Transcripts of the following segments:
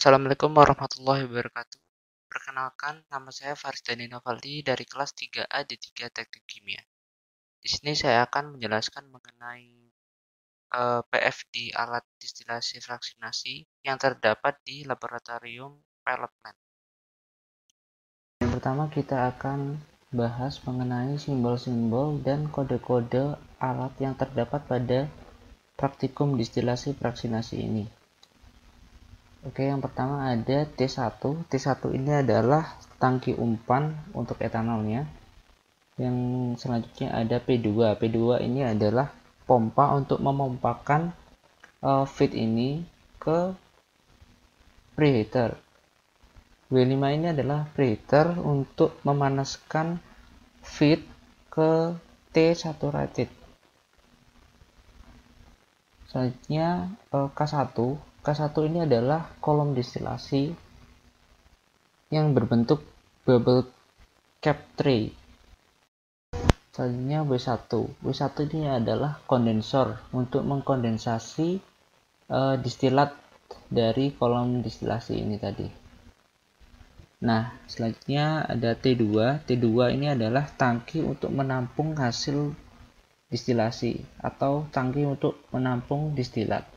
Assalamualaikum warahmatullahi wabarakatuh. Perkenalkan, nama saya Faris Dani Novaldi dari kelas 3A D3 Teknik Kimia. Di sini saya akan menjelaskan mengenai PFD alat distilasi fraksinasi yang terdapat di laboratorium pilot plant. Yang pertama kita akan bahas mengenai simbol-simbol dan kode-kode alat yang terdapat pada praktikum distilasi fraksinasi ini. Oke, yang pertama ada T1. T1 ini adalah tangki umpan untuk etanolnya. Yang selanjutnya ada P2. P2 ini adalah pompa untuk memompakan feed ini ke preheater. W5 ini adalah preheater untuk memanaskan feed ke T saturated. Selanjutnya K1. K1 ini adalah kolom distilasi yang berbentuk bubble cap tray. Selanjutnya W1. W1 ini adalah kondensor untuk mengkondensasi distilat dari kolom distilasi ini tadi. Nah, selanjutnya ada T2. T2 ini adalah tangki untuk menampung hasil distilasi atau tangki untuk menampung distilat.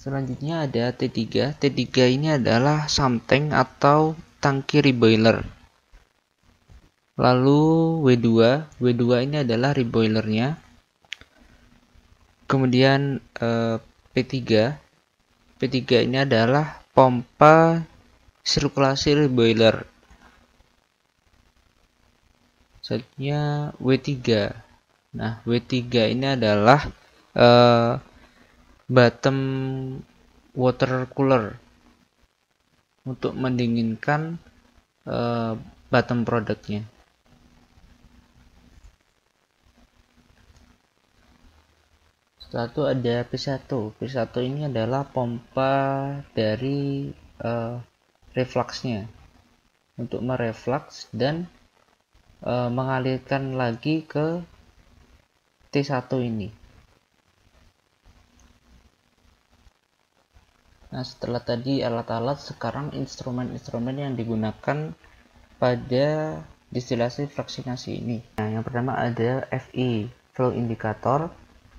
Selanjutnya ada T3. T3 ini adalah sump-tank atau tangki reboiler. Lalu W2. W2 ini adalah reboilernya. Kemudian P3. P3 ini adalah pompa sirkulasi reboiler. Selanjutnya W3. Nah, W3 ini adalah bottom water cooler untuk mendinginkan bottom produknya. Setelah itu ada P1. P1 ini adalah pompa dari refluxnya untuk mereflux dan mengalirkan lagi ke T1 ini. Nah, setelah tadi alat-alat, sekarang instrumen-instrumen yang digunakan pada distilasi fraksinasi ini. Nah, yang pertama ada FI, flow indicator,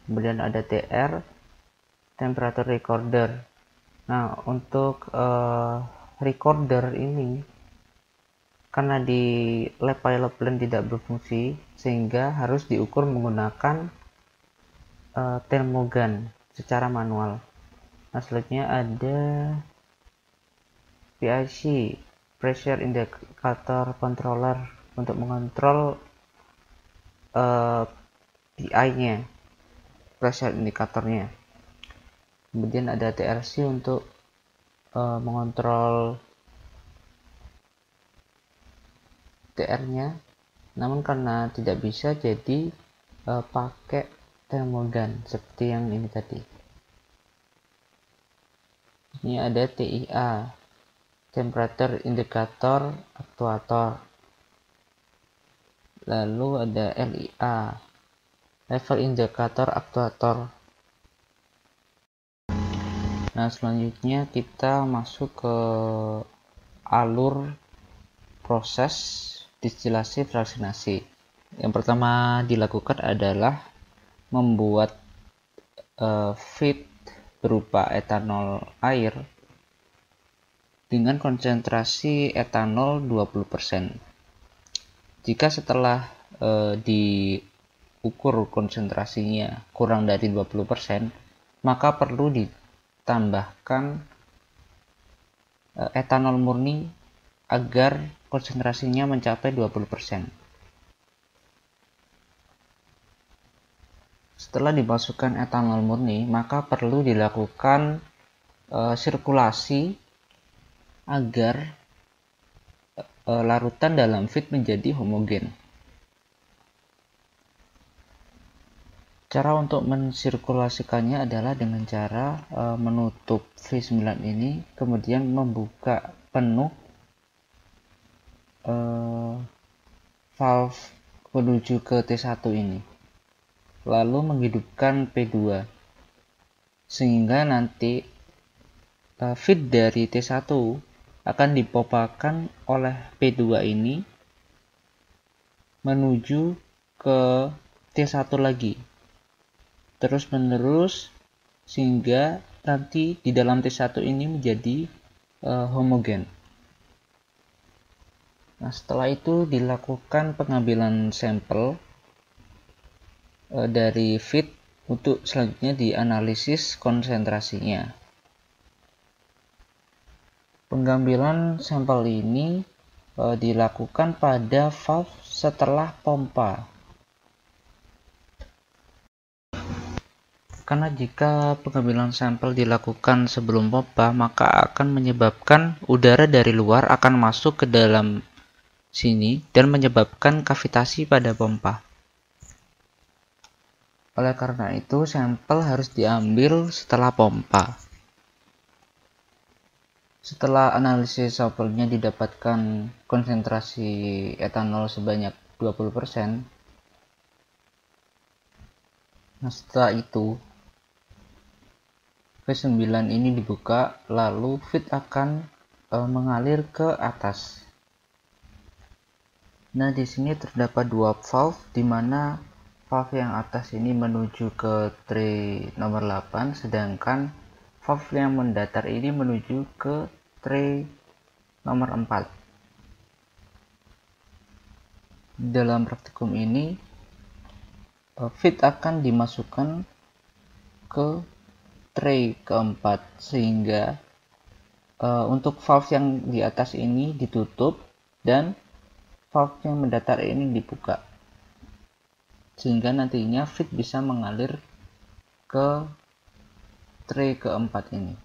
kemudian ada TR, temperature recorder. Nah, untuk recorder ini, karena di lab pilot plant tidak berfungsi, sehingga harus diukur menggunakan thermogun secara manual. Nah, selanjutnya ada PIC, pressure indicator controller, untuk mengontrol PI-nya, pressure indikatornya. Kemudian ada TRC untuk mengontrol TR-nya. Namun karena tidak bisa, jadi pakai thermogun seperti yang ini tadi. Ini ada TIA, temperature indicator actuator. Lalu ada LIA, level indicator actuator. Nah, selanjutnya kita masuk ke alur proses distilasi fraksinasi. Yang pertama dilakukan adalah membuat feed berupa etanol air dengan konsentrasi etanol 20%. Jika setelah diukur konsentrasinya kurang dari 20%, maka perlu ditambahkan etanol murni agar konsentrasinya mencapai 20%. Setelah dimasukkan etanol murni, maka perlu dilakukan sirkulasi agar larutan dalam feed menjadi homogen. Cara untuk mensirkulasikannya adalah dengan cara menutup V9 ini, kemudian membuka penuh valve menuju ke T1 ini, lalu menghidupkan P2. sehingga nanti feed dari T1 akan dipopakan oleh P2 ini menuju ke T1 lagi, terus menerus, sehingga nanti di dalam T1 ini menjadi homogen. Nah, setelah itu dilakukan pengambilan sampel dari feed untuk selanjutnya dianalisis konsentrasinya. Pengambilan sampel ini dilakukan pada valve setelah pompa. Karena jika pengambilan sampel dilakukan sebelum pompa, maka akan menyebabkan udara dari luar akan masuk ke dalam sini dan menyebabkan kavitasi pada pompa. Oleh karena itu, sampel harus diambil setelah pompa. Setelah analisis sampelnya didapatkan konsentrasi etanol sebanyak 20%, nah setelah itu V9 ini dibuka, lalu feed akan mengalir ke atas. Nah, di sini terdapat dua valve, di mana valve yang atas ini menuju ke tray nomor 8, sedangkan valve yang mendatar ini menuju ke tray nomor 4. Dalam praktikum ini, feed akan dimasukkan ke tray keempat, sehingga untuk valve yang di atas ini ditutup dan valve yang mendatar ini dibuka, sehingga nantinya feed bisa mengalir ke tray keempat ini.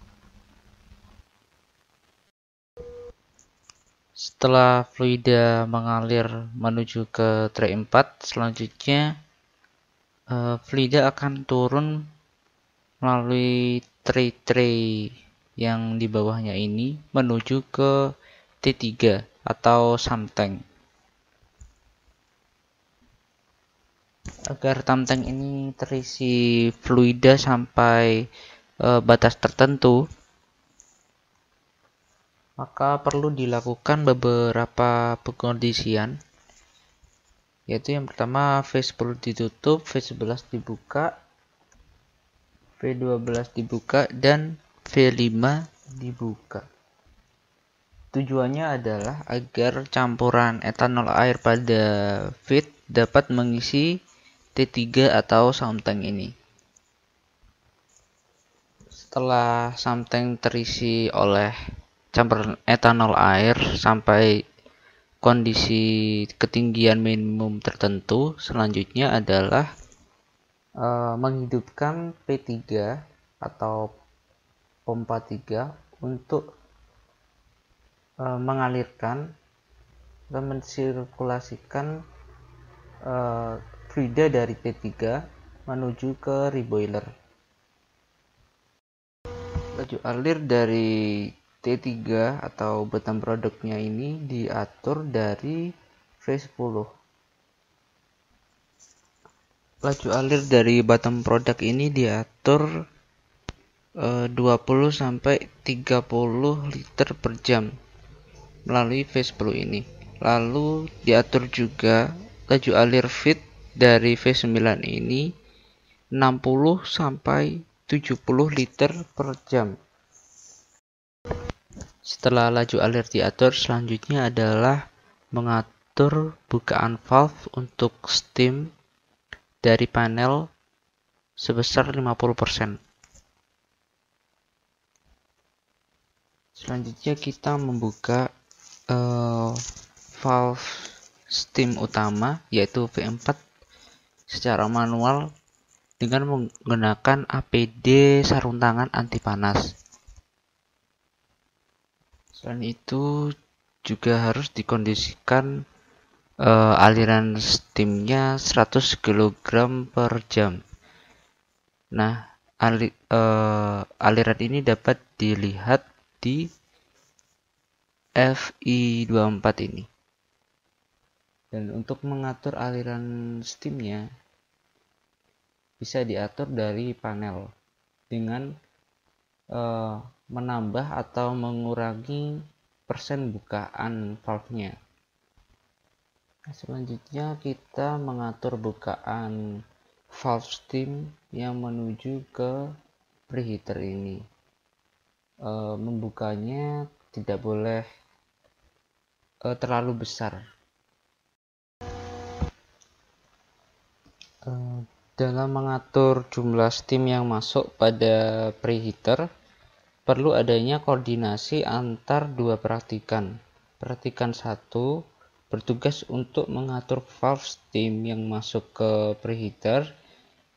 Setelah fluida mengalir menuju ke tray 4, selanjutnya fluida akan turun melalui tray-tray yang di bawahnya ini menuju ke T3 atau sump tank. Agar sump tank ini terisi fluida sampai batas tertentu, maka perlu dilakukan beberapa pengkondisian, yaitu yang pertama V10 ditutup, V11 dibuka, V12 dibuka, dan V5 dibuka. Tujuannya adalah agar campuran etanol air pada feed dapat mengisi T3 atau sump tank ini. Setelah sump tank terisi oleh campuran etanol air sampai kondisi ketinggian minimum tertentu, selanjutnya adalah menghidupkan P3 atau pompa 3 untuk mengalirkan dan mensirkulasikan fluida dari P3 menuju ke reboiler. Laju alir dari T3 atau bottom produknya ini diatur dari V10. Laju alir dari bottom produk ini diatur 20 sampai 30 liter per jam melalui V10 ini. Lalu diatur juga laju alir feed dari V9 ini 60 sampai 70 liter per jam. Setelah laju alir diatur, selanjutnya adalah mengatur bukaan valve untuk steam dari panel sebesar 50%. Selanjutnya kita membuka valve steam utama, yaitu V4, secara manual dengan menggunakan APD sarung tangan anti panas. Selain itu juga harus dikondisikan aliran steamnya 100 kg per jam. Nah, aliran ini dapat dilihat di FI24 ini. Dan untuk mengatur aliran steamnya bisa diatur dari panel. dengan menambah atau mengurangi persen bukaan valve-nya. Selanjutnya kita mengatur bukaan valve steam yang menuju ke preheater ini. Membukanya tidak boleh terlalu besar. Dalam mengatur jumlah steam yang masuk pada preheater, perlu adanya koordinasi antar dua praktikan. Praktikan 1 bertugas untuk mengatur valve steam yang masuk ke preheater,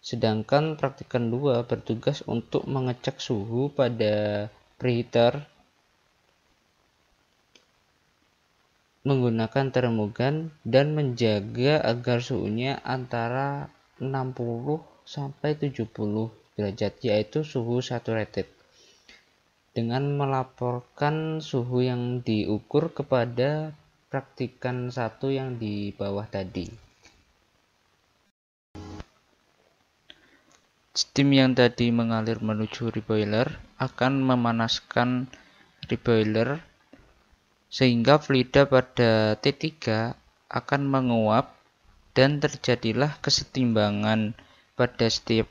sedangkan praktikan 2 bertugas untuk mengecek suhu pada preheater menggunakan termogan dan menjaga agar suhunya antara 60 sampai 70 derajat, yaitu suhu saturated, dengan melaporkan suhu yang diukur kepada praktikan 1 yang di bawah tadi. Steam yang tadi mengalir menuju reboiler akan memanaskan reboiler sehingga fluida pada T3 akan menguap dan terjadilah kesetimbangan pada setiap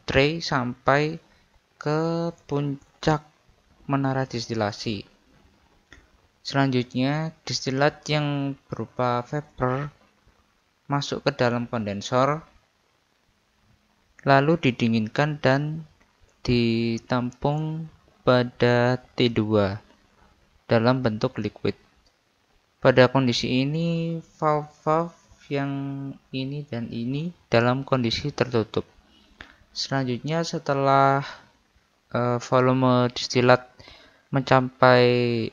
tray sampai ke puncak menara distilasi. Selanjutnya, distilat yang berupa vapor masuk ke dalam kondensor, lalu didinginkan dan ditampung pada T2 dalam bentuk liquid. Pada kondisi ini, valve yang ini dan ini dalam kondisi tertutup. Selanjutnya, setelah volume distilat mencapai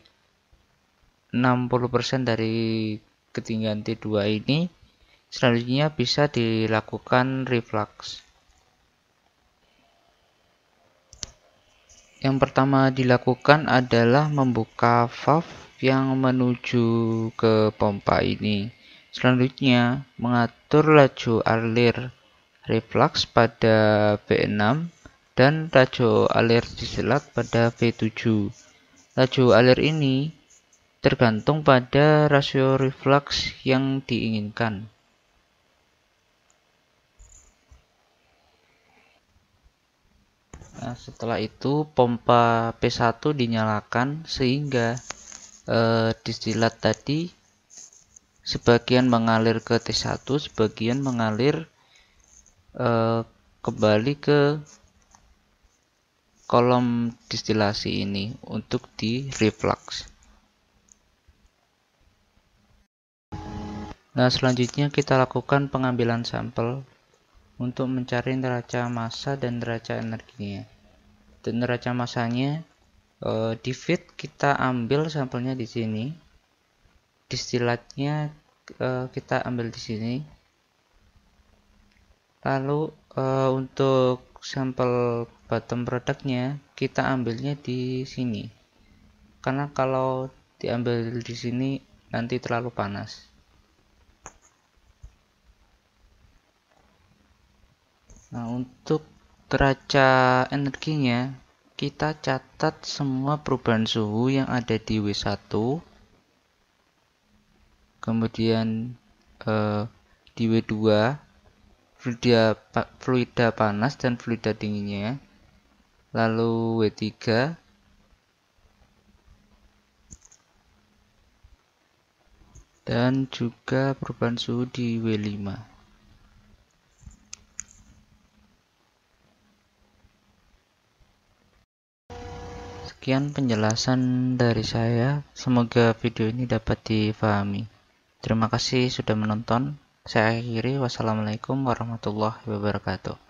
60% dari ketinggian T2 ini, selanjutnya bisa dilakukan reflux. Yang pertama dilakukan adalah membuka valve yang menuju ke pompa ini. Selanjutnya, mengatur laju alir reflux pada V6 dan laju alir distilat pada V7. Laju alir ini tergantung pada rasio reflux yang diinginkan. Nah, setelah itu pompa P1 dinyalakan sehingga distilat tadi sebagian mengalir ke T1, sebagian mengalir kembali ke kolom distilasi ini untuk di reflux. Nah, selanjutnya kita lakukan pengambilan sampel untuk mencari neraca massa dan neraca energinya. Dan neraca massanya di feed kita ambil sampelnya di sini, distilatnya kita ambil di sini. Lalu untuk sampel bottom produknya kita ambilnya di sini, karena kalau diambil di sini nanti terlalu panas. Nah, untuk neraca energinya kita catat semua perubahan suhu yang ada di W1, kemudian di W2 fluida panas dan fluida dinginnya, lalu W3, dan juga perubahan suhu di W5. Sekian penjelasan dari saya, semoga video ini dapat difahami. Terima kasih sudah menonton. Saya akhiri, wassalamualaikum warahmatullahi wabarakatuh.